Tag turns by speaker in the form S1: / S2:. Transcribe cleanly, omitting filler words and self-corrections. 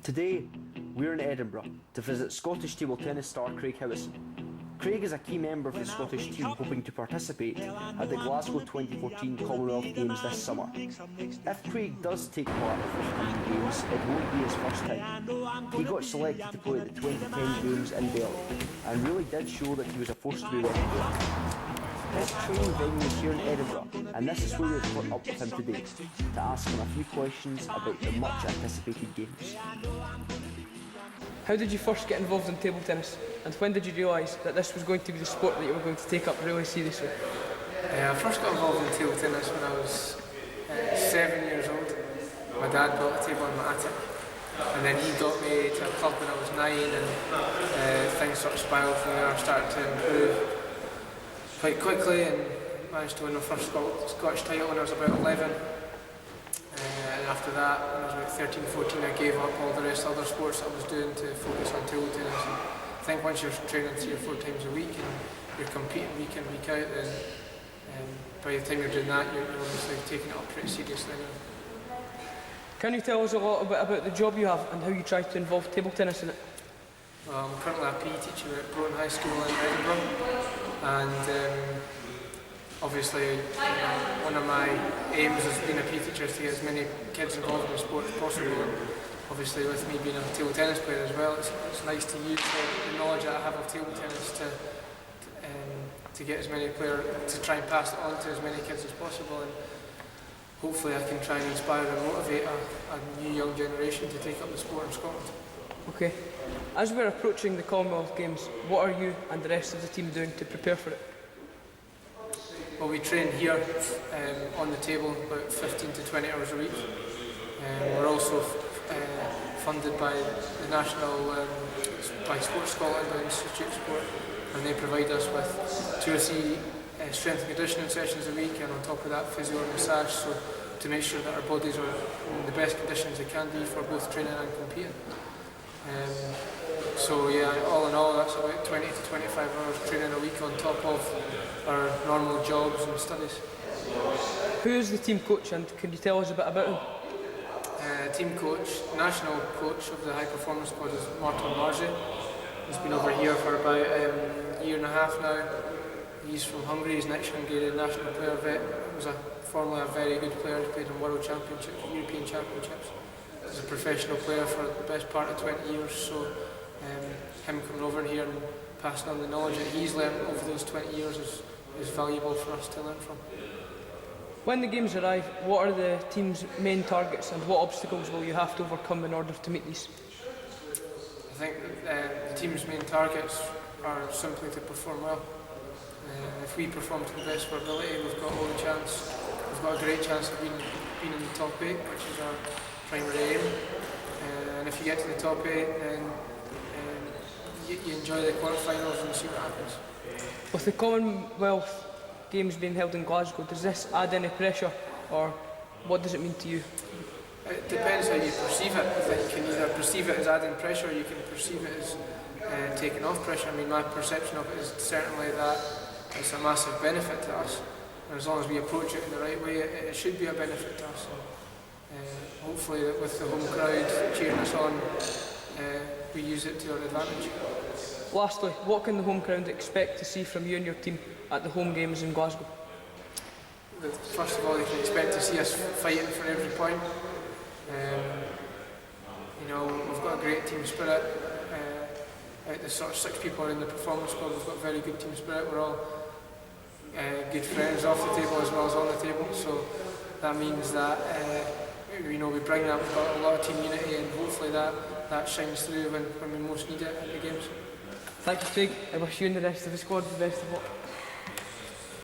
S1: Today, we're in Edinburgh to visit Scottish table tennis star Craig Howieson. Craig is a key member of the Scottish team hoping to participate at the Glasgow 2014 Commonwealth Games this summer. If Craig does take part in the 15 Games, it won't be his first time. He got selected to play at the 2010 Games in Delhi and really did show that he was a force to be reckoned with. His training venue is here in Edinburgh, and this is where we've caught up with him today to ask him a few questions about the much anticipated Games.
S2: How did you first get involved in table tennis, and when did you realise that this was going to be the sport that you were going to take up really seriously?
S3: I first got involved in table tennis when I was 7 years old. My dad built a table in my attic, and then he got me to a club when I was 9, and things sort of spiralled from there. I started to improve quite quickly and managed to win my first Scottish title when I was about 11. And after that, when I was about 13, 14, I gave up all the rest of other sports I was doing to focus on table tennis. And I think once you're training 3 or 4 times a week and you're competing week in, week out, then by the time you're doing that, you're obviously taking it up pretty seriously now.
S2: Can you tell us a little bit about the job you have and how you try to involve table tennis in it?
S3: Well, I'm currently a PE teacher at Broughton High School in Edinburgh, and obviously one of my aims as being a PE teacher is to get as many kids involved in the sport as possible. And obviously with me being a table tennis player as well, it's nice to use the knowledge that I have of table tennis to get as many players, to try and pass it on to as many kids as possible, and hopefully I can try and inspire and motivate a new young generation to take up the sport in Scotland.
S2: Okay. As we're approaching the Commonwealth Games, what are you and the rest of the team doing to prepare for it?
S3: Well, we train here on the table about 15 to 20 hours a week. We're also funded by the National, by Sports Scotland and Institute of Sport, and they provide us with 2 or 3 strength and conditioning sessions a week, and on top of that physio and massage, so to make sure that our bodies are in the best conditions they can be for both training and competing. So yeah, all in all, that's about 20 to 25 hours training a week on top of our normal jobs and studies.
S2: Who is the team coach, and can you tell us a bit about him?
S3: Team coach, national coach of the high performance squad is Martin Marzi. He's been over here for about a year and a half now. He's from Hungary, he's an ex-Hungarian national player vet. He was formerly a very good player, he played in World Championships, European Championships. He's a professional player for the best part of 20 years, so him coming over here and passing on the knowledge that he's learned over those 20 years is valuable for us to learn from.
S2: When the Games arrive, what are the team's main targets and what obstacles will you have to overcome in order to meet these?
S3: I think the team's main targets are simply to perform well. If we perform to the best of our ability, we've got we've got a great chance of being in the top 8, which is our primary aim. And if you get to the top 8, then you enjoy the quarterfinals and see what happens.
S2: With the Commonwealth Games being held in Glasgow, does this add any pressure, or what does it mean to you?
S3: It depends how you perceive it. I think you can either perceive it as adding pressure, or you can perceive it as taking off pressure. I mean, my perception of it is certainly that it's a massive benefit to us, and as long as we approach it in the right way, it should be a benefit to us. And, hopefully, with the home crowd cheering us on, we use it to our advantage.
S2: Lastly, what can the home crowd expect to see from you and your team at the home games in Glasgow?
S3: First of all, they can expect to see us fighting for every point. We've got a great team spirit. Out the sort of 6 people in the performance squad, we've got very good team spirit. We're all good friends off the table as well as on the table. So that means that we bring that. We've got a lot of team unity, and hopefully that shines through when we most need it at the games.
S2: Thank you, Craig. I wish you and the rest of the squad the best of luck.